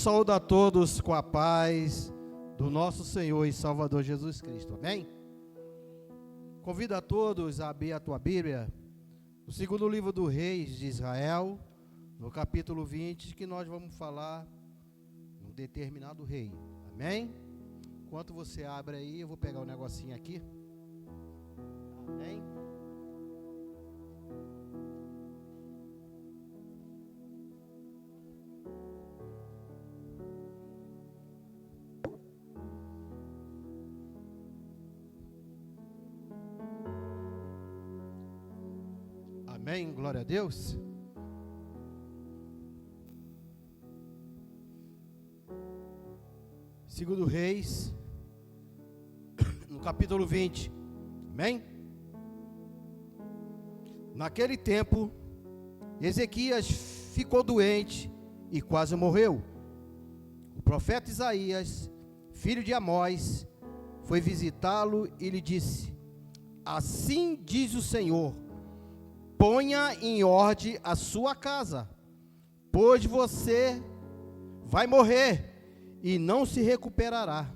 saúdo a todos com a paz do nosso Senhor e Salvador Jesus Cristo, amém? Convido a todos a abrir a tua Bíblia, no segundo livro do Reis de Israel, no capítulo 20, que nós vamos falar de um determinado rei, amém? Enquanto você abre aí, eu vou pegar um negocinho aqui, amém? Amém, glória a Deus. Segundo Reis, no capítulo 20, amém? Naquele tempo, Ezequias ficou doente e quase morreu. O profeta Isaías, filho de Amós, foi visitá-lo e lhe disse: assim diz o Senhor, ponha em ordem a sua casa, pois você vai morrer e não se recuperará.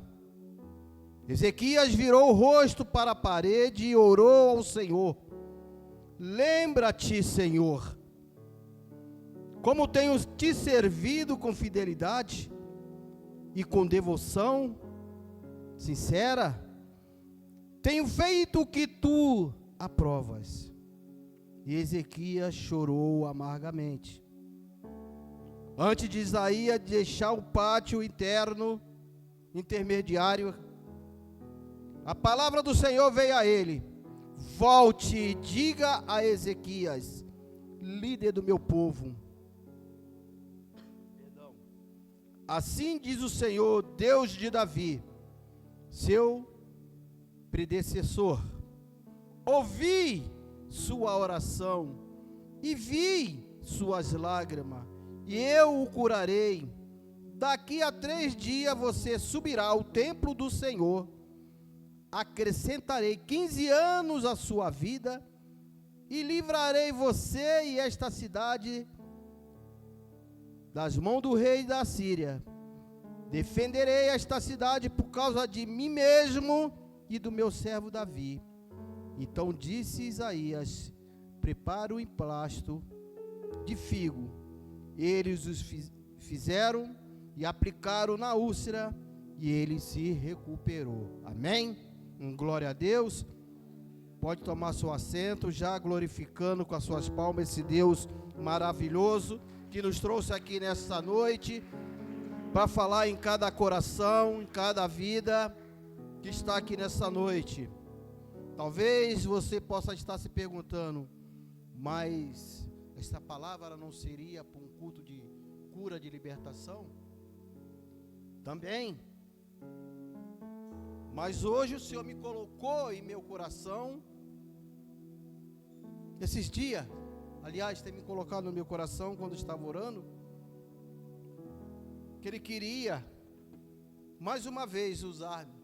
Ezequias virou o rosto para a parede e orou ao Senhor: lembra-te, Senhor, como tenho te servido com fidelidade e com devoção sincera. Tenho feito o que tu aprovas. E Ezequias chorou amargamente. Antes de Isaías deixar o pátio intermediário, a palavra do Senhor veio a ele: volte e diga a Ezequias, líder do meu povo. Assim diz o Senhor, Deus de Davi, seu predecessor: ouvi sua oração e vi suas lágrimas, e eu o curarei. Daqui a 3 dias você subirá ao templo do Senhor. Acrescentarei 15 anos à sua vida e livrarei você e esta cidade das mãos do rei da Síria. Defenderei esta cidade por causa de mim mesmo e do meu servo Davi. Então disse Isaías: prepara o emplasto de figo. Eles os fizeram e aplicaram na úlcera, e ele se recuperou. Amém? Glória a Deus. Pode tomar seu assento, já glorificando com as suas palmas esse Deus maravilhoso que nos trouxe aqui nesta noite para falar em cada coração, em cada vida que está aqui nessa noite. Talvez você possa estar se perguntando: mas essa palavra não seria para um culto de cura, de libertação? Também. Mas hoje o Senhor me colocou em meu coração, esses dias, aliás, tem me colocado no meu coração quando estava orando, que Ele queria mais uma vez usar-me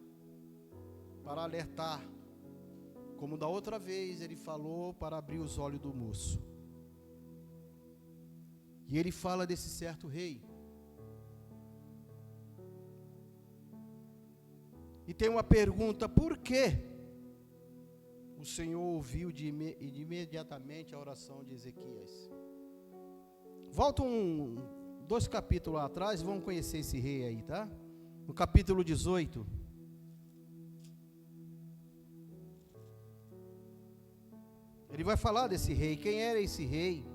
para alertar, como da outra vez Ele falou para abrir os olhos do moço. E Ele fala desse certo rei. E tem uma pergunta: por que o Senhor ouviu imediatamente a oração de Ezequias? Volta 2 capítulos atrás, vamos conhecer esse rei aí, tá? No capítulo 18. Ele vai falar desse rei. Quem era esse rei?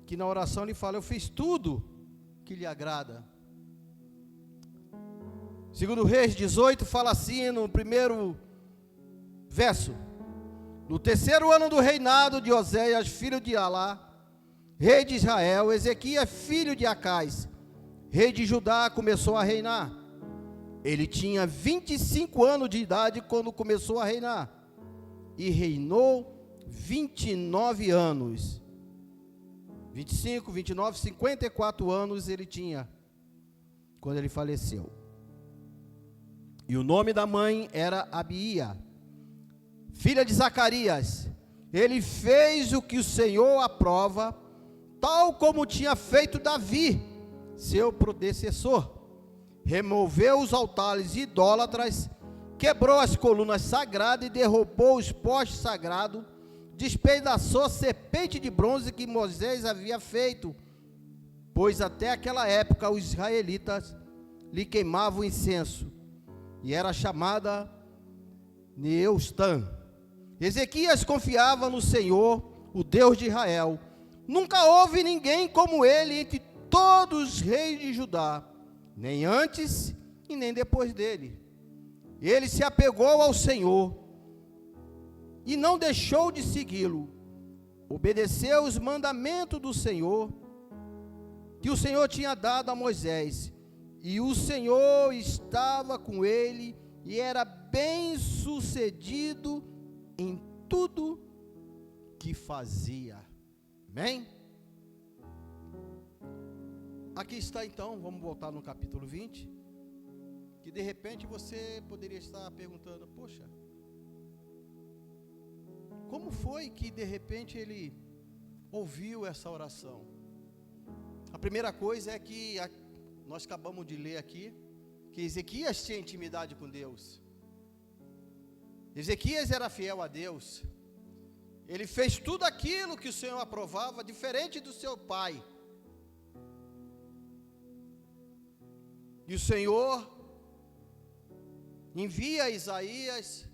Que na oração ele fala: eu fiz tudo que lhe agrada. Segundo Reis 18 fala assim no primeiro verso: no 3º ano do reinado de Oséias, filho de Alá, rei de Israel, Ezequias, filho de Acais, rei de Judá, começou a reinar. Ele tinha 25 anos de idade quando começou a reinar, e reinou 29 anos. 25, 29, 54 anos ele tinha quando ele faleceu. E o nome da mãe era Abia, filha de Zacarias. Ele fez o que o Senhor aprova, tal como tinha feito Davi, seu predecessor. Removeu os altares idólatras, quebrou as colunas sagradas e derrubou os postes sagrados, despedaçou a serpente de bronze que Moisés havia feito, pois até aquela época os israelitas lhe queimavam incenso, e era chamada Neustã. Ezequias confiava no Senhor, o Deus de Israel. Nunca houve ninguém como ele entre todos os reis de Judá, nem antes e nem depois dele. Ele se apegou ao Senhor e não deixou de segui-lo. Obedeceu os mandamentos do Senhor, que o Senhor tinha dado a Moisés. E o Senhor estava com ele e era bem sucedido em tudo que fazia. Amém? Aqui está então, vamos voltar no capítulo 20, que de repente você poderia estar perguntando, poxa, como foi que de repente ele ouviu essa oração? A primeira coisa é que nós acabamos de ler aqui, que Ezequias tinha intimidade com Deus. Ezequias era fiel a Deus. Ele fez tudo aquilo que o Senhor aprovava, diferente do seu pai. E o Senhor envia Isaías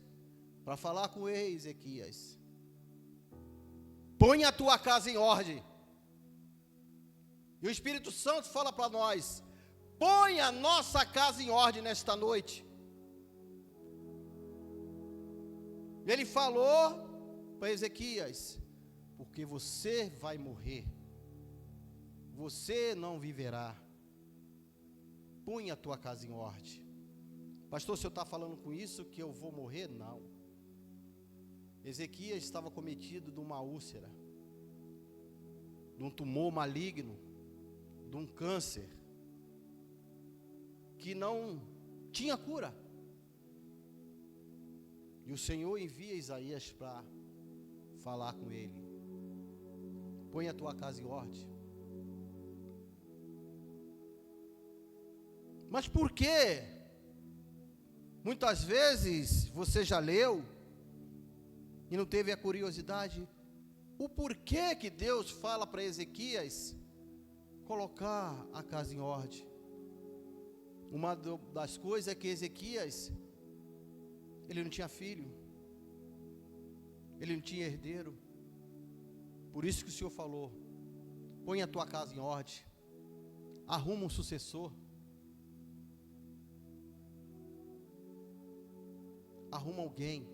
para falar com ele, Ezequias. Põe a tua casa em ordem. E o Espírito Santo fala para nós, põe a nossa casa em ordem nesta noite. Ele falou para Ezequias, porque você vai morrer, você não viverá. Põe a tua casa em ordem. Pastor, o senhor está falando com isso que eu vou morrer? Não. Ezequias estava cometido de uma úlcera, de um tumor maligno, de um câncer, que não tinha cura. E o Senhor envia Isaías para falar com ele. Põe a tua casa em ordem. Mas por quê? Muitas vezes você já leu e não teve a curiosidade, o porquê que Deus fala para Ezequias colocar a casa em ordem. Uma das coisas é que Ezequias, ele não tinha filho, ele não tinha herdeiro. Por isso que o Senhor falou, põe a tua casa em ordem, arruma um sucessor, arruma alguém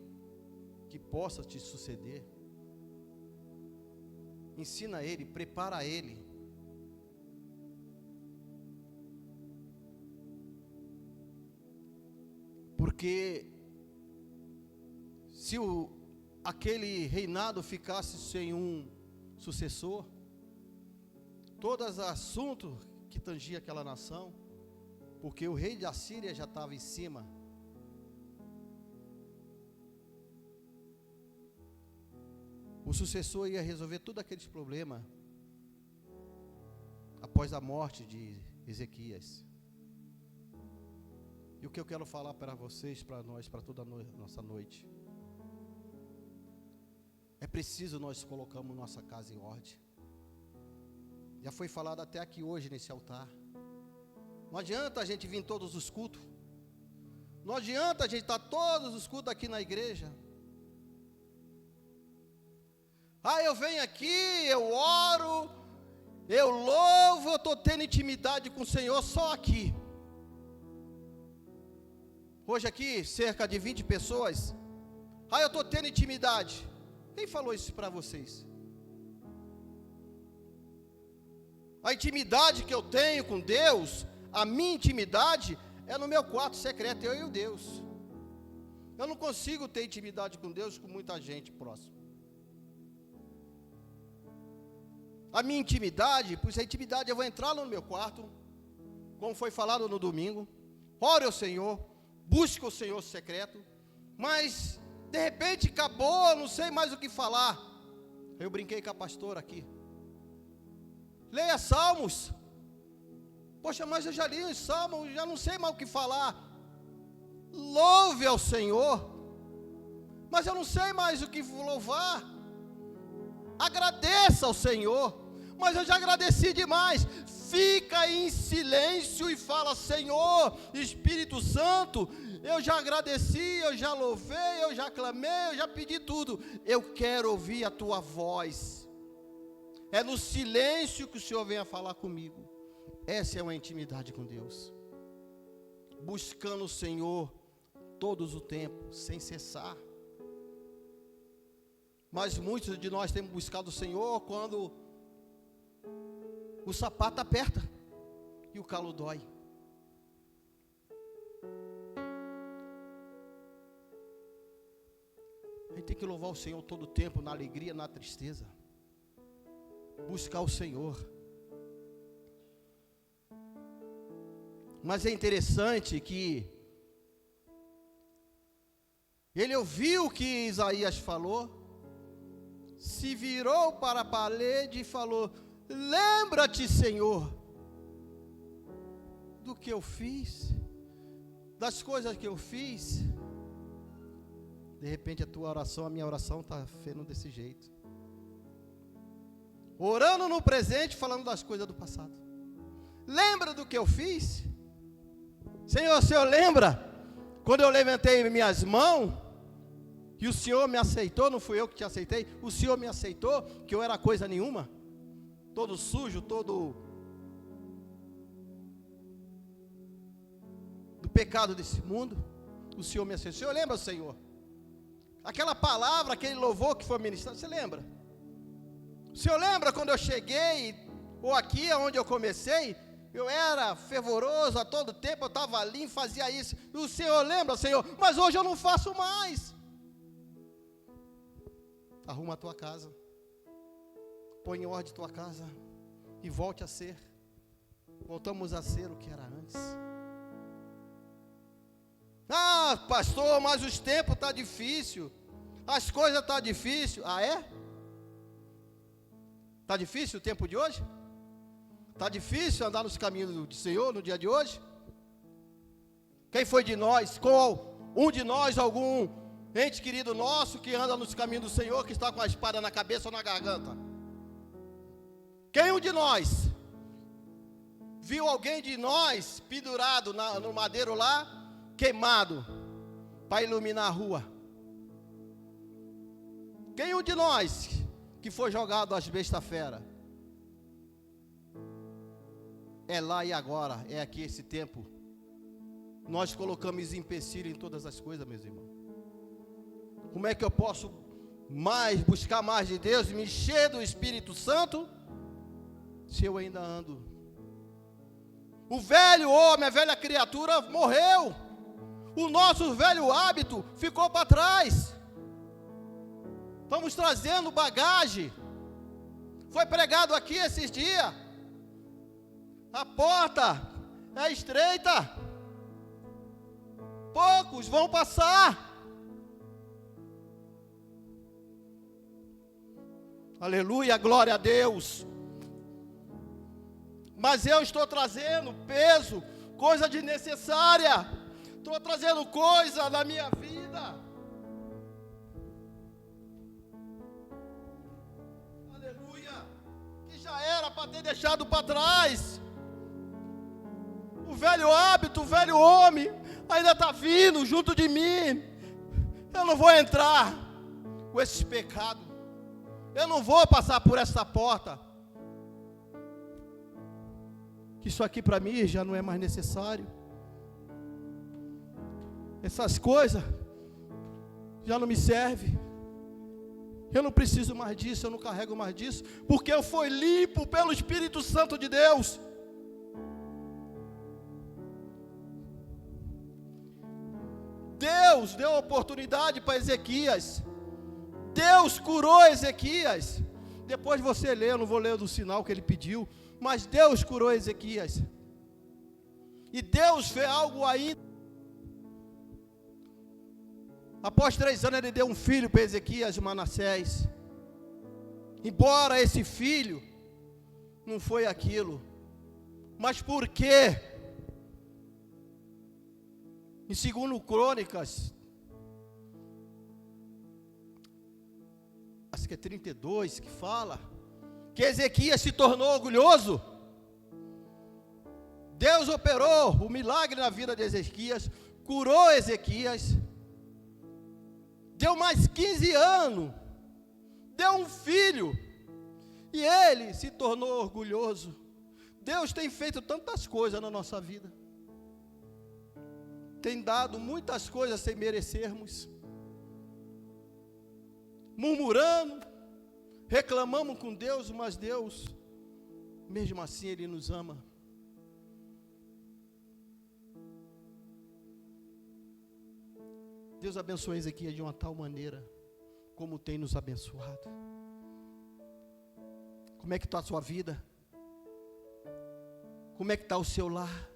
que possa te suceder, ensina ele, prepara ele. Porque se aquele reinado ficasse sem um sucessor, todos os assuntos que tangia aquela nação, porque o rei da Síria já estava em cima, o sucessor ia resolver todos aqueles problemas após a morte de Ezequias. E o que eu quero falar para vocês, para nós, para toda nossa noite, é preciso nós colocarmos nossa casa em ordem. Já foi falado até aqui hoje nesse altar. Não adianta a gente vir em todos os cultos, não adianta a gente estar todos os cultos aqui na igreja. Eu venho aqui, eu oro, eu louvo, eu estou tendo intimidade com o Senhor só aqui. Hoje aqui, cerca de 20 pessoas. Eu estou tendo intimidade. Quem falou isso para vocês? A intimidade que eu tenho com Deus, a minha intimidade é no meu quarto secreto, eu e o Deus. Eu não consigo ter intimidade com Deus com muita gente próxima. A minha intimidade, por isso a intimidade, eu vou entrar no meu quarto, como foi falado no domingo, ore ao Senhor, busque o Senhor secreto, mas de repente acabou, não sei mais o que falar. Eu brinquei com a pastora aqui. Leia Salmos. Poxa, mas eu já li os salmos, já não sei mais o que falar. Louve ao Senhor. Mas eu não sei mais o que louvar. Agradeça ao Senhor. Mas eu já agradeci demais. Fica em silêncio e fala: Senhor, Espírito Santo, eu já agradeci, eu já louvei, eu já clamei, eu já pedi tudo. Eu quero ouvir a tua voz. É no silêncio que o Senhor venha falar comigo. Essa é uma intimidade com Deus. Buscando o Senhor todos o tempo, sem cessar. Mas muitos de nós temos buscado o Senhor quando o sapato aperta e o calo dói. A gente tem que louvar o Senhor todo o tempo, na alegria, na tristeza. Buscar o Senhor. Mas é interessante que ele ouviu o que Isaías falou, se virou para a parede e falou: lembra-te, Senhor, do que eu fiz, das coisas que eu fiz. De repente a tua oração, a minha oração está fazendo desse jeito. Orando no presente, falando das coisas do passado. Lembra do que eu fiz? Senhor, o Senhor lembra quando eu levantei minhas mãos e o Senhor me aceitou? Não fui eu que te aceitei, o Senhor me aceitou, que eu era coisa nenhuma, todo sujo, todo do pecado desse mundo. O Senhor me aceitou. O Senhor lembra, Senhor? Aquela palavra, aquele louvor que foi ministrado, você lembra? O Senhor lembra quando eu cheguei, ou aqui onde eu comecei, eu era fervoroso a todo tempo, eu estava ali, fazia isso. E o Senhor lembra, Senhor? Mas hoje eu não faço mais. Arruma a tua casa, põe em ordem a tua casa e volte a ser. Voltamos a ser o que era antes. Ah, pastor, mas os tempos estão difíceis, as coisas estão difíceis. Ah, é? Está difícil o tempo de hoje? Está difícil andar nos caminhos do Senhor no dia de hoje? Quem foi de nós, qual um de nós, algum ente querido nosso que anda nos caminhos do Senhor, que está com a espada na cabeça ou na garganta? Quem um de nós viu alguém de nós pendurado no madeiro lá, queimado, para iluminar a rua? Quem um de nós que foi jogado às bestas fera? É lá e agora, é aqui esse tempo. Nós colocamos empecilho em todas as coisas, meus irmãos. Como é que eu posso buscar mais de Deus, me encher do Espírito Santo, se eu ainda ando? O velho homem, a velha criatura morreu. O nosso velho hábito ficou para trás. Estamos trazendo bagagem. Foi pregado aqui esses dias. A porta é estreita. Poucos vão passar. Aleluia, glória a Deus. Mas eu estou trazendo peso, coisa desnecessária. Estou trazendo coisa na minha vida. Aleluia. Que já era para ter deixado para trás. O velho hábito, o velho homem, ainda está vindo junto de mim. Eu não vou entrar com esses pecados. Eu não vou passar por essa porta. Que isso aqui para mim já não é mais necessário. Essas coisas já não me servem. Eu não preciso mais disso, eu não carrego mais disso, porque eu fui limpo pelo Espírito Santo de Deus. Deus deu oportunidade para Ezequias. Deus curou Ezequias. Depois você lê, eu não vou ler do sinal que ele pediu, mas Deus curou Ezequias. E Deus fez algo ainda. Após 3 anos ele deu um filho para Ezequias, Manassés. Embora esse filho não foi aquilo, Mas por quê? Em 2 Crônicas, acho que é 32, que fala que Ezequias se tornou orgulhoso. Deus operou o milagre na vida de Ezequias, curou Ezequias, deu mais 15 anos, deu um filho, e ele se tornou orgulhoso. Deus tem feito tantas coisas na nossa vida, tem dado muitas coisas sem merecermos, murmurando, reclamamos com Deus, mas Deus, mesmo assim, Ele nos ama. Deus abençoe Ezequias de uma tal maneira, como tem nos abençoado. Como é que está a sua vida? Como é que está o seu lar?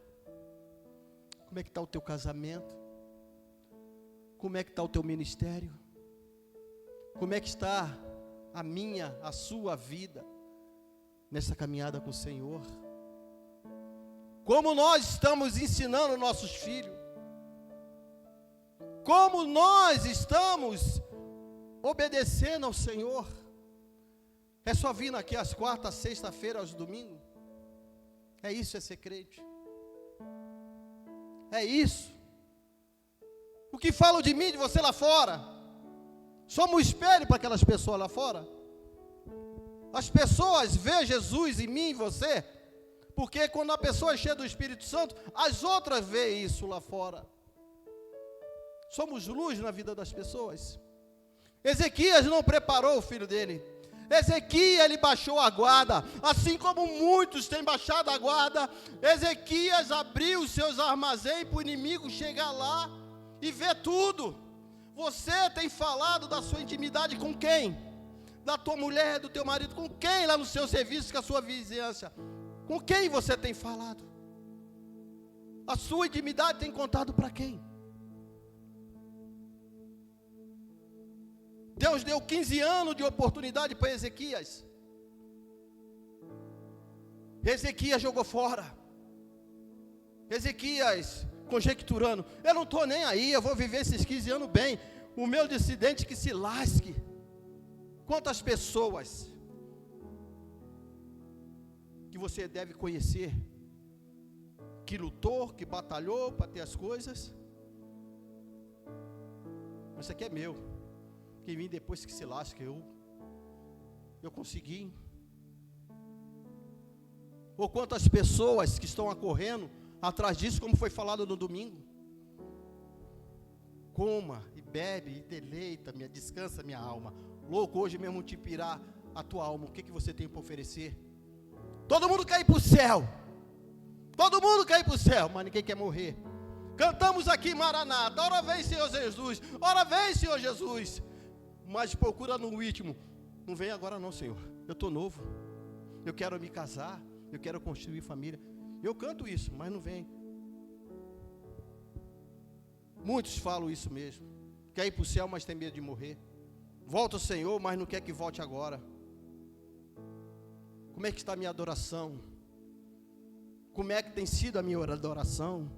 Como é que está o teu casamento? Como é que está o teu ministério? Como é que está a sua vida nessa caminhada com o Senhor? Como nós estamos ensinando nossos filhos? Como nós estamos obedecendo ao Senhor? É só vir aqui às quartas, sexta-feira, aos domingos? É isso, é ser crente? É isso? O que falam de mim, de você lá fora? Somos um espelho para aquelas pessoas lá fora? As pessoas veem Jesus em mim e você, porque quando a pessoa é cheia do Espírito Santo, as outras veem isso lá fora. Somos luz na vida das pessoas. Ezequias não preparou o filho dele. Ezequias, ele baixou a guarda, assim como muitos têm baixado a guarda. Ezequias abriu os seus armazéns para o inimigo chegar lá e ver tudo. Você tem falado da sua intimidade com quem? Da tua mulher, do teu marido, com quem lá no seu serviço, com a sua vizinhança? Com quem você tem falado? A sua intimidade tem contado para quem? Deus deu 15 anos de oportunidade para Ezequias. Ezequias jogou fora. Ezequias conjecturando, eu não estou nem aí, eu vou viver esses 15 anos bem. O meu descendente que se lasque. Quantas pessoas que você deve conhecer, que lutou, que batalhou para ter as coisas. Isso aqui é meu. Quem vem depois que se lasca, eu consegui. Ou quantas pessoas que estão correndo atrás disso, como foi falado no domingo. Coma e bebe e deleita, descansa minha alma. Louco, hoje mesmo te pirar a tua alma. O que você tem para oferecer? Todo mundo quer ir para o céu. Todo mundo quer ir para o céu, mas ninguém quer morrer. Cantamos aqui Maranata, ora vem Senhor Jesus, ora vem Senhor Jesus. Mas procura no ritmo, não vem agora não, Senhor, eu estou novo, eu quero me casar, eu quero construir família. Eu canto isso, mas não vem. Muitos falam isso mesmo, quer ir para o céu, mas tem medo de morrer. Volta o Senhor, mas não quer que volte agora. Como é que está a minha adoração? Como é que tem sido a minha adoração?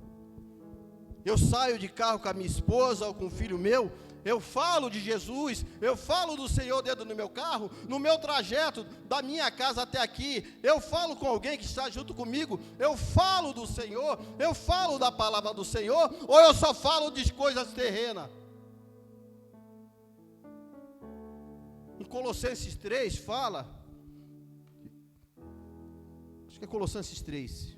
Eu saio de carro com a minha esposa ou com o filho meu, eu falo de Jesus, eu falo do Senhor dentro do meu carro, no meu trajeto da minha casa até aqui, eu falo com alguém que está junto comigo, eu falo do Senhor, eu falo da palavra do Senhor, ou eu só falo de coisas terrenas? Em Colossenses 3 fala, acho que é Colossenses 3,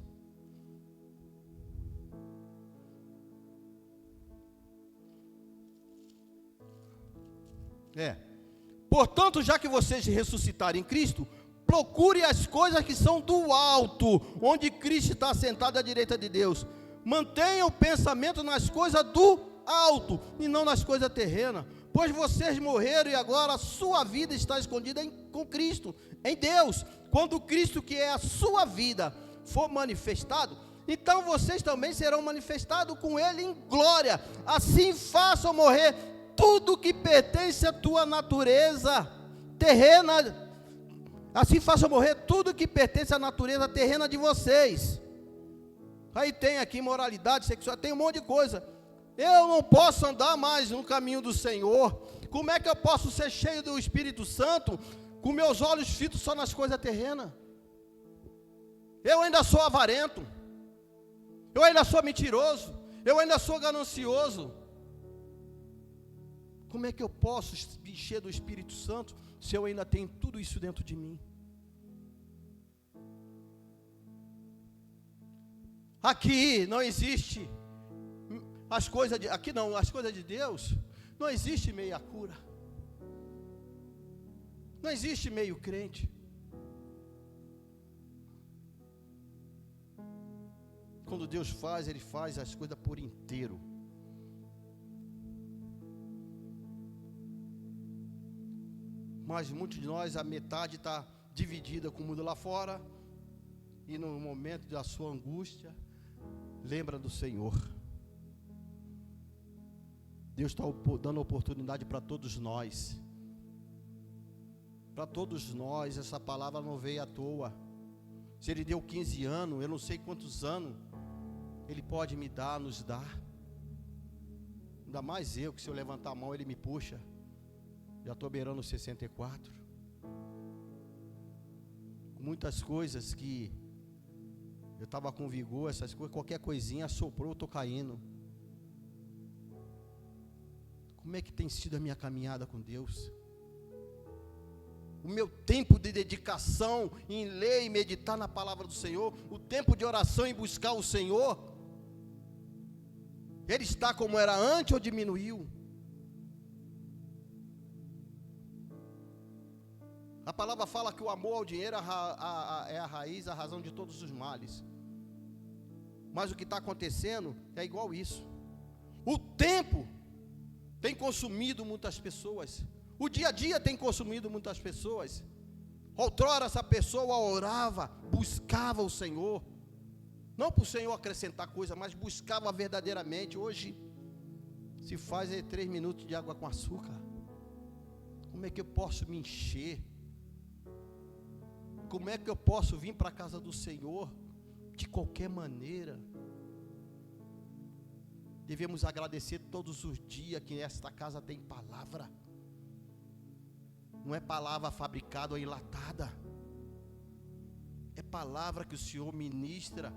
portanto, já que vocês ressuscitaram em Cristo, procure as coisas que são do alto, onde Cristo está sentado à direita de Deus. Mantenha o pensamento nas coisas do alto e não nas coisas terrenas, pois vocês morreram e agora a sua vida está escondida com Cristo, em Deus. Quando Cristo, que é a sua vida, for manifestado, então vocês também serão manifestados com Ele em glória. Assim façam morrer tudo que pertence à tua natureza terrena. Assim façam morrer tudo que pertence à natureza terrena de vocês. Aí tem aqui moralidade sexual, tem um monte de coisa. Eu não posso andar mais no caminho do Senhor. Como é que eu posso ser cheio do Espírito Santo com meus olhos fitos só nas coisas terrenas? Eu ainda sou avarento, eu ainda sou mentiroso, eu ainda sou ganancioso. Como é que eu posso me encher do Espírito Santo se eu ainda tenho tudo isso dentro de mim? Aqui não existe as coisas de, aqui não, as coisas de Deus, não existe meia cura. Não existe meio crente. Quando Deus faz, Ele faz as coisas por inteiro. Mas muitos de nós, a metade está dividida com o mundo lá fora, e no momento da sua angústia, lembra do Senhor. Deus está dando oportunidade para todos nós. Para todos nós, essa palavra não veio à toa. Se Ele deu 15 anos, eu não sei quantos anos Ele pode me dar, nos dar. Ainda mais eu, que se eu levantar a mão Ele me puxa. Já estou beirando os 64. Muitas coisas que eu estava com vigor, essas coisas, qualquer coisinha soprou, eu estou caindo. Como é que tem sido a minha caminhada com Deus? O meu tempo de dedicação em ler e meditar na palavra do Senhor, o tempo de oração em buscar o Senhor, ele está como era antes ou diminuiu? A palavra fala que o amor ao dinheiro é a raiz, a razão de todos os males. Mas o que está acontecendo é igual isso. O tempo tem consumido muitas pessoas. O dia a dia tem consumido muitas pessoas. Outrora essa pessoa orava, buscava o Senhor. Não para o Senhor acrescentar coisa, mas buscava verdadeiramente. Hoje se faz 3 minutos de água com açúcar. Como é que eu posso me encher? Como é que eu posso vir para a casa do Senhor? De qualquer maneira. Devemos agradecer todos os dias que esta casa tem palavra. Não é palavra fabricada ou enlatada. É palavra que o Senhor ministra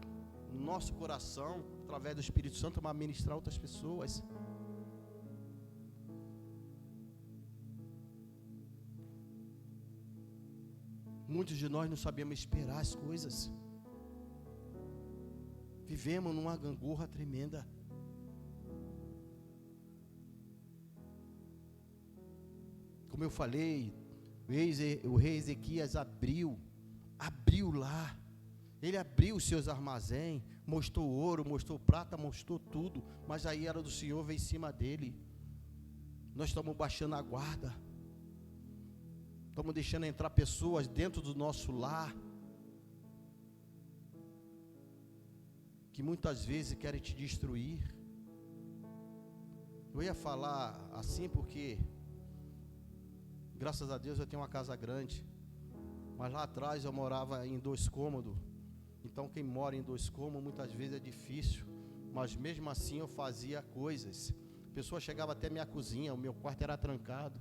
no nosso coração, através do Espírito Santo, para ministrar outras pessoas. Muitos de nós não sabemos esperar as coisas. Vivemos numa gangorra tremenda. Como eu falei, o rei Ezequias abriu lá. Ele abriu os seus armazéns, mostrou ouro, mostrou prata, mostrou tudo. Mas a ira do Senhor veio em cima dele. Nós estamos baixando a guarda. Estamos deixando entrar pessoas dentro do nosso lar, que muitas vezes querem te destruir. Eu ia falar assim porque, graças a Deus, eu tenho uma casa grande. Mas lá atrás eu morava em 2 cômodos. Então quem mora em 2 cômodos muitas vezes é difícil. Mas mesmo assim eu fazia coisas. A pessoa chegava até minha cozinha, o meu quarto era trancado.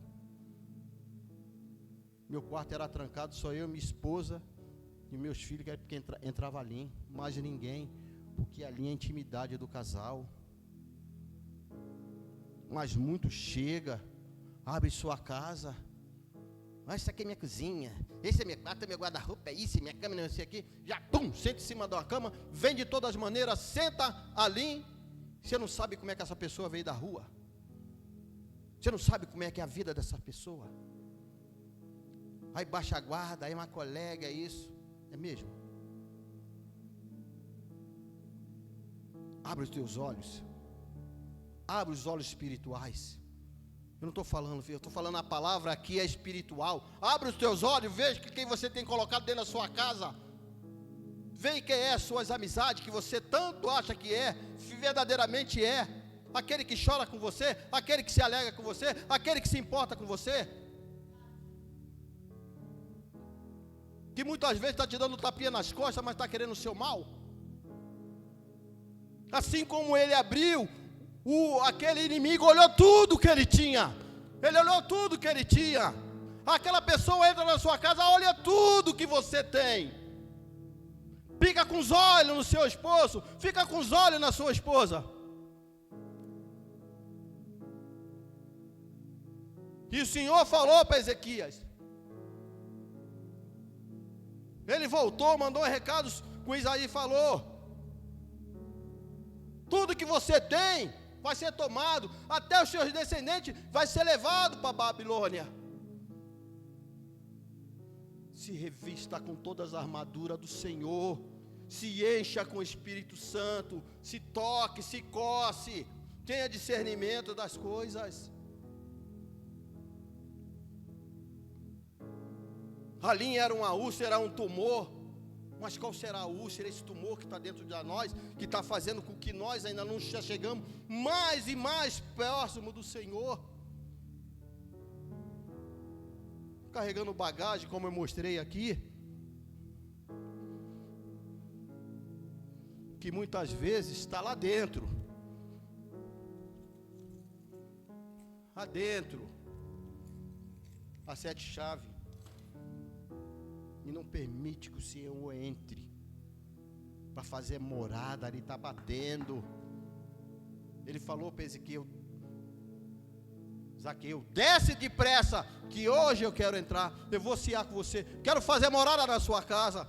Meu quarto era trancado, só eu, minha esposa e meus filhos, porque entrava ali, mais ninguém, porque ali é a intimidade do casal. Mas muito chega, abre sua casa, essa aqui é minha cozinha, esse é meu quarto, meu guarda-roupa, é isso, minha cama, não sei aqui, já pum, senta em cima de uma cama, vem de todas as maneiras, senta ali, você não sabe como é que essa pessoa veio da rua, você não sabe como é que é a vida dessa pessoa. Aí baixa a guarda, aí uma colega, é isso. É mesmo? Abre os teus olhos. Abre os olhos espirituais. Eu não estou falando, filho, eu estou falando a palavra aqui é espiritual. Abre os teus olhos, veja quem você tem colocado dentro da sua casa. Veja quem é as suas amizades, que você tanto acha que é, verdadeiramente é. Aquele que chora com você, aquele que se alegra com você, aquele que se importa com você. Que muitas vezes está te dando tapinha nas costas, mas está querendo o seu mal. Assim como ele abriu, aquele inimigo olhou tudo que ele tinha. Ele olhou tudo que ele tinha. Aquela pessoa entra na sua casa, olha tudo que você tem. Fica com os olhos no seu esposo, fica com os olhos na sua esposa. E o Senhor falou para Ezequias. Ele voltou, mandou recados com Isaías e falou: tudo que você tem vai ser tomado, até os seus descendentes vai ser levado para a Babilônia. Se revista com todas as armaduras do Senhor, se encha com o Espírito Santo, se toque, se coce, tenha discernimento das coisas. A linha era uma úlcera, era um tumor. Mas qual será a úlcera, esse tumor que está dentro de nós, que está fazendo com que nós ainda não chegamos mais e mais próximo do Senhor? Carregando bagagem, como eu mostrei aqui, que muitas vezes está lá dentro. Lá dentro. As 7 chaves. E não permite que o Senhor entre para fazer morada ali, está batendo. Ele falou para Ezequiel: Zaqueu, desce depressa, que hoje eu quero entrar, eu vou cear com você, quero fazer morada na sua casa.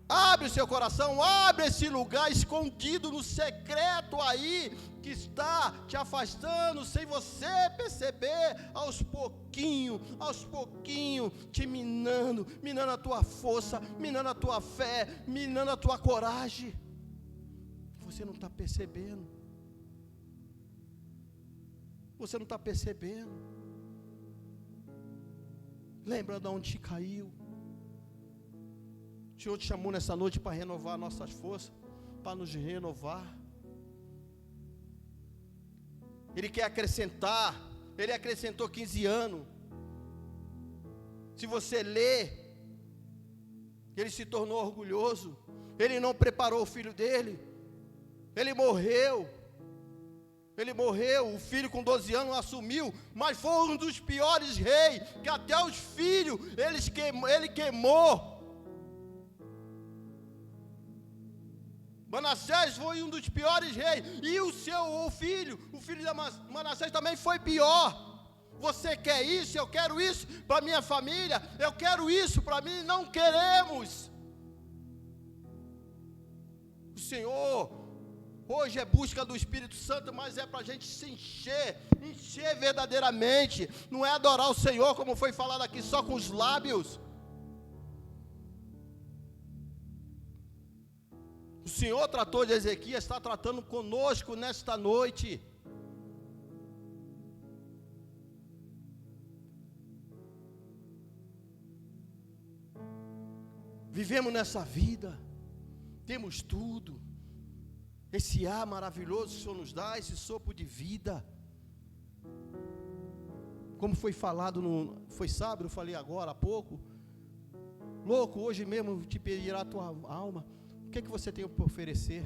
Abre o seu coração, abre esse lugar escondido no secreto aí, que está te afastando sem você perceber, aos pouquinhos, te minando a tua força, minando a tua fé, minando a tua coragem. Você não está percebendo. Você não está percebendo. Lembra de onde te caiu. O Senhor te chamou nessa noite para renovar nossas forças, para nos renovar. Ele quer acrescentar. Ele acrescentou 15 anos. Se você ler, ele se tornou orgulhoso. Ele não preparou o filho dele. Ele morreu. O filho com 12 anos assumiu, mas foi um dos piores reis, que até os filhos ele queimou. Manassés foi um dos piores reis, e o filho de Manassés também foi pior. Você quer isso? Eu quero isso para minha família, eu quero isso para mim. Não queremos. O Senhor hoje é busca do Espírito Santo, mas é para a gente se encher verdadeiramente. Não é adorar o Senhor, como foi falado aqui, só com os lábios. O Senhor tratou de Ezequias, está tratando conosco nesta noite. Vivemos nessa vida, temos tudo. Esse ar maravilhoso que o Senhor nos dá, esse sopro de vida. Como foi falado, foi sábado, eu falei agora há pouco. Louco, hoje mesmo te pedirá a tua alma. O que é que você tem para oferecer?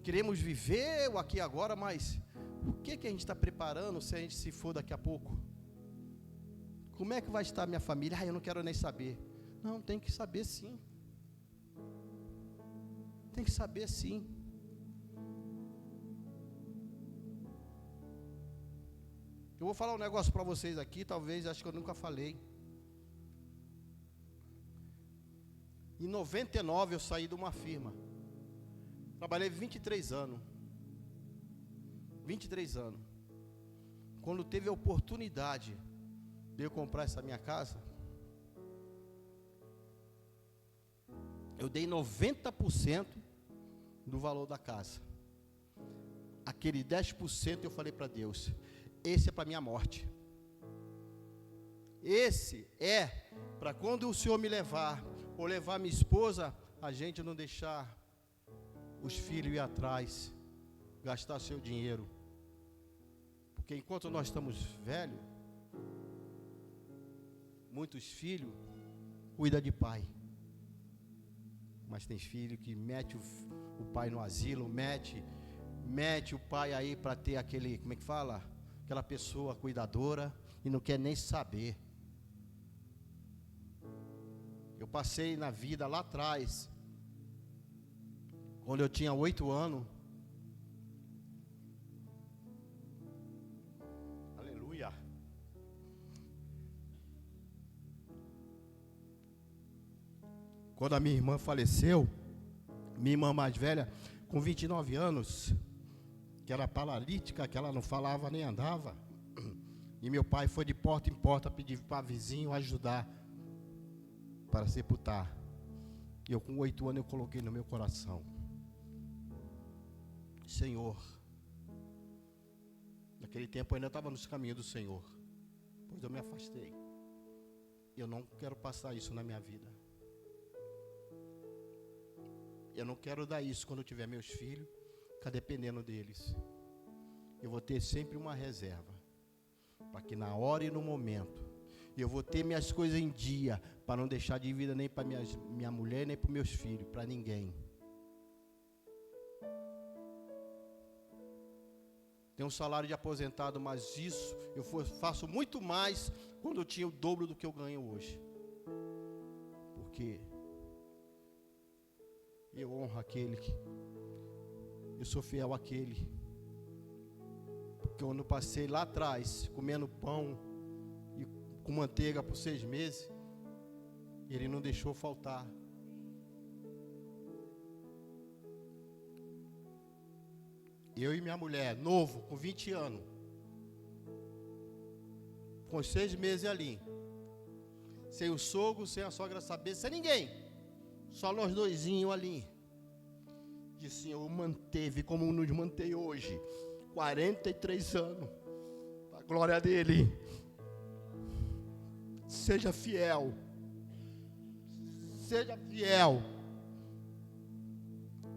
Queremos viver o aqui e agora, mas o que é que a gente está preparando se a gente se for daqui a pouco? Como é que vai estar minha família? Eu não quero nem saber. Não, tem que saber sim. Tem que saber sim. Eu vou falar um negócio para vocês aqui, talvez, acho que eu nunca falei. Em 99 eu saí de uma firma. Trabalhei 23 anos. 23 anos. Quando teve a oportunidade de eu comprar essa minha casa, eu dei 90% do valor da casa. Aquele 10% eu falei para Deus: esse é para minha morte. Esse é para quando o Senhor me levar, ou levar minha esposa, a gente não deixar os filhos ir atrás, gastar seu dinheiro. Porque enquanto nós estamos velhos, muitos filhos cuidam de pai. Mas tem filho que mete o pai no asilo, mete o pai aí para ter aquele, como é que fala? Aquela pessoa cuidadora e não quer nem saber. Eu passei na vida lá atrás, quando eu tinha 8 anos. Aleluia. Quando a minha irmã faleceu, minha irmã mais velha, com 29 anos, que era paralítica, que ela não falava nem andava, e meu pai foi de porta em porta pedir para vizinho ajudar para sepultar. E eu com 8 anos eu coloquei no meu coração: Senhor, naquele tempo eu ainda estava nos caminhos do Senhor, pois eu me afastei. Eu não quero passar isso na minha vida. Eu não quero dar isso quando eu tiver meus filhos, ficar dependendo deles. Eu vou ter sempre uma reserva, para que na hora e no momento, eu vou ter minhas coisas em dia, para não deixar dívida nem para minha mulher, nem para meus filhos, para ninguém. Tenho um salário de aposentado, mas isso eu faço muito mais quando eu tinha o dobro do que eu ganho hoje. Porque eu honro aquele, eu sou fiel àquele. Porque quando eu passei lá atrás, comendo pão e com manteiga por 6 meses, Ele não deixou faltar. Eu e minha mulher, novo, com 20 anos, com 6 meses ali, sem o sogro, sem a sogra saber, sem ninguém, só nós doisinhos ali. E o Senhor manteve como nos mantém hoje, 43 anos, a glória dele. Seja fiel, seja fiel.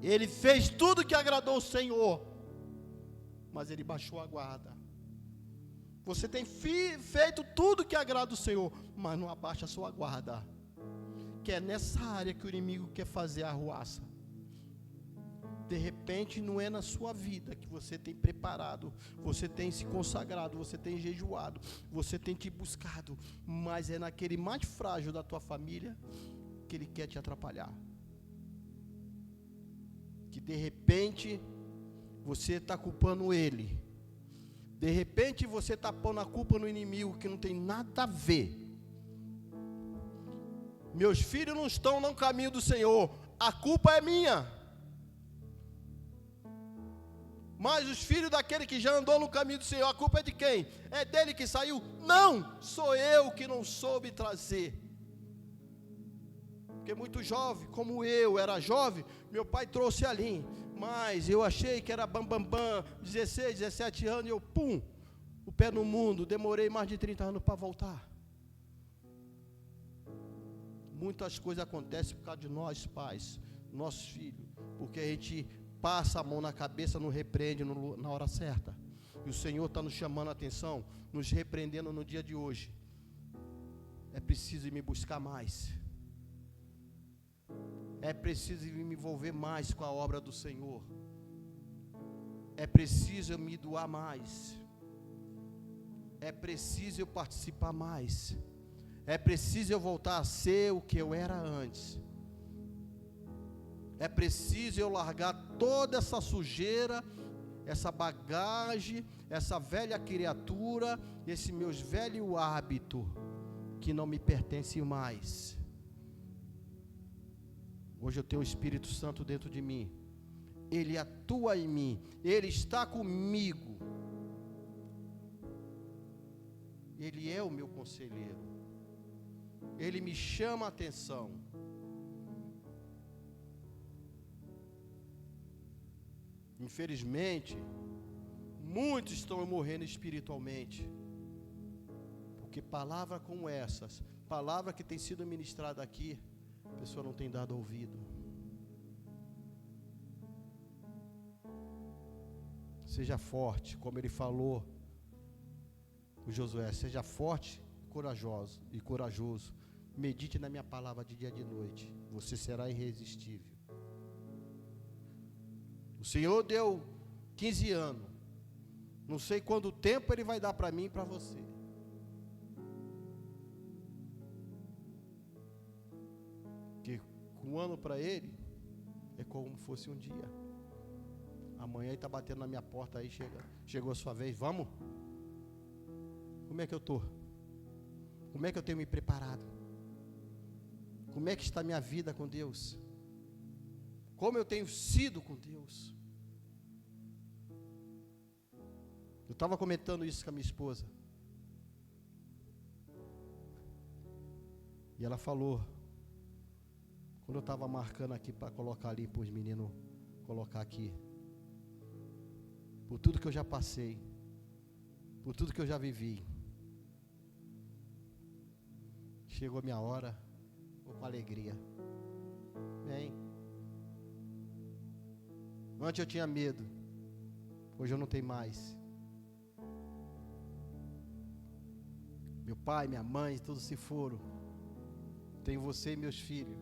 Ele fez tudo que agradou o Senhor, mas Ele baixou a guarda. Você tem feito tudo que agrada o Senhor, mas não abaixa a sua guarda. Que é nessa área que o inimigo quer fazer a arruaça. De repente não é na sua vida que você tem preparado, você tem se consagrado, você tem jejuado, você tem te buscado, mas é naquele mais frágil da tua família que ele quer te atrapalhar. Que de repente você está culpando ele, de repente você está pondo a culpa no inimigo que não tem nada a ver. Meus filhos não estão no caminho do Senhor, a culpa é minha. Mas os filhos daquele que já andou no caminho do Senhor, a culpa é de quem? É dele que saiu? Não, sou eu que não soube trazer. Porque muito jovem, como eu era jovem, meu pai trouxe ali. Mas eu achei que era bam, 16, 17 anos, e eu, pum, o pé no mundo. Demorei mais de 30 anos para voltar. Muitas coisas acontecem por causa de nós, pais, nossos filhos, porque a gente passa a mão na cabeça, não repreende na hora certa. E o Senhor está nos chamando a atenção, nos repreendendo no dia de hoje. É preciso me buscar mais. É preciso me envolver mais com a obra do Senhor. É preciso eu me doar mais. É preciso eu participar mais. É preciso eu voltar a ser o que eu era antes. É preciso eu largar toda essa sujeira, essa bagagem, essa velha criatura, esse meus velho hábito que não me pertence mais. Hoje eu tenho o Espírito Santo dentro de mim. Ele atua em mim, Ele está comigo. Ele é o meu conselheiro. Ele me chama a atenção. Infelizmente, muitos estão morrendo espiritualmente, porque palavras como essas, palavra que tem sido ministrada aqui, a pessoa não tem dado ouvido. Seja forte, como ele falou com Josué, seja forte e corajoso. Medite na minha palavra de dia e de noite, você será irresistível. O Senhor deu 15 anos. Não sei quanto tempo Ele vai dar para mim e para você. Porque um ano para Ele é como se fosse um dia. Amanhã Ele está batendo na minha porta aí, chegou a sua vez, vamos? Como é que eu estou? Como é que eu tenho me preparado? Como é que está a minha vida com Deus? Como eu tenho sido com Deus? Eu estava comentando isso com a minha esposa. E ela falou, quando eu estava marcando aqui para colocar ali para os meninos colocar aqui, por tudo que eu já passei, por tudo que eu já vivi, chegou a minha hora, vou com alegria. Vem. Antes eu tinha medo, hoje eu não tenho mais. Meu pai, minha mãe, todos se foram. Tenho você e meus filhos.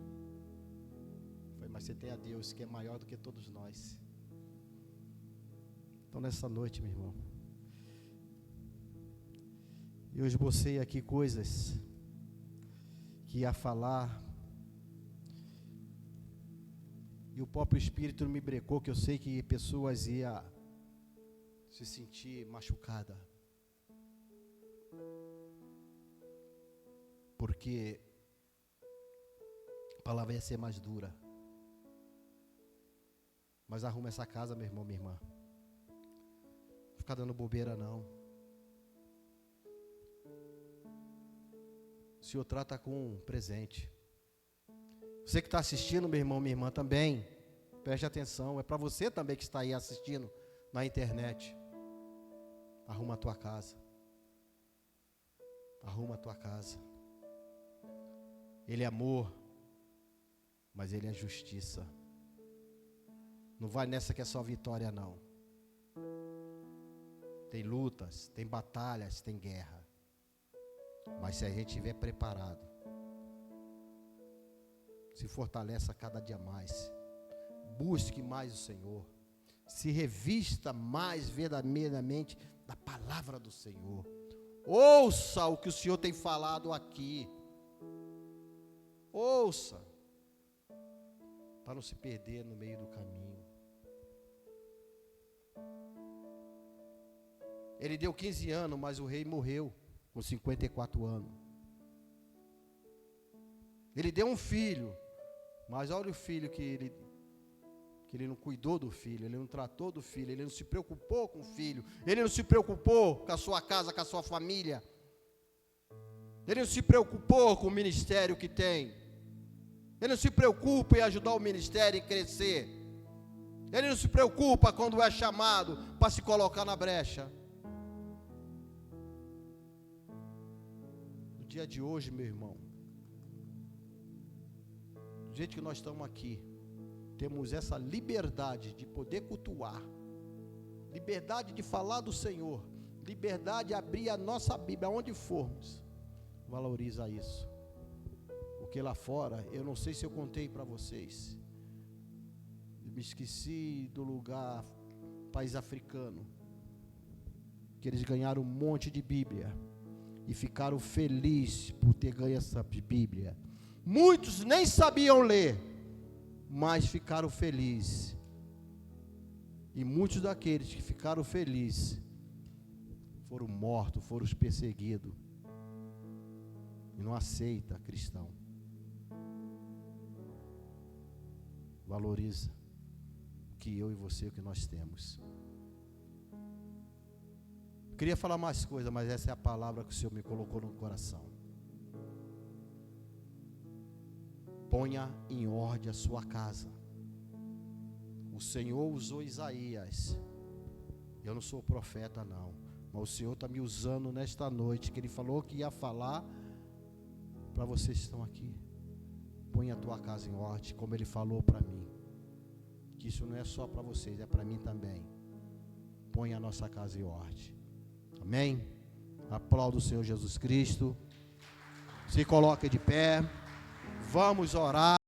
Mas você tem a Deus que é maior do que todos nós. Então nessa noite, meu irmão, eu esbocei aqui coisas que ia falar, e o próprio Espírito me brecou, que eu sei que pessoas iam se sentir machucadas, porque a palavra ia ser mais dura. Mas arruma essa casa, meu irmão, minha irmã. Não fica dando bobeira não. O Senhor trata com um presente. Você que está assistindo, meu irmão, minha irmã, também, preste atenção. É para você também que está aí assistindo na internet. Arruma a tua casa. Arruma a tua casa. Ele é amor, mas Ele é justiça. Não vai nessa que é só vitória não. Tem lutas, tem batalhas, tem guerra. Mas se a gente estiver preparado, se fortaleça cada dia mais. Busque mais o Senhor. Se revista mais verdadeiramente da palavra do Senhor. Ouça o que o Senhor tem falado aqui. Ouça. Para não se perder no meio do caminho. Ele deu 15 anos, mas o rei morreu com 54 anos. Ele deu um filho, mas olha o filho que ele não cuidou do filho, ele não tratou do filho, ele não se preocupou com o filho, ele não se preocupou com a sua casa, com a sua família, ele não se preocupou com o ministério que tem, ele não se preocupa em ajudar o ministério a crescer, ele não se preocupa quando é chamado para se colocar na brecha. No dia de hoje, meu irmão, do jeito que nós estamos aqui, temos essa liberdade de poder cultuar, liberdade de falar do Senhor, liberdade de abrir a nossa Bíblia aonde formos. Valoriza isso, porque lá fora, eu não sei se eu contei para vocês, eu me esqueci do lugar, país africano, que eles ganharam um monte de Bíblia e ficaram felizes por ter ganho essa Bíblia. Muitos nem sabiam ler, mas ficaram felizes. E muitos daqueles que ficaram felizes foram mortos, foram perseguidos. E não aceita cristão. Valoriza o que eu e você, o que nós temos. Queria falar mais coisa, mas essa é a palavra que o Senhor me colocou no coração. Ponha em ordem a sua casa. O Senhor usou Isaías. Eu não sou profeta não, mas o Senhor está me usando nesta noite, que Ele falou que ia falar para vocês que estão aqui. Ponha a tua casa em ordem, como Ele falou para mim. Que isso não é só para vocês, é para mim também. Ponha a nossa casa em ordem. Amém? Aplauda o Senhor Jesus Cristo. Se coloque de pé. Vamos orar.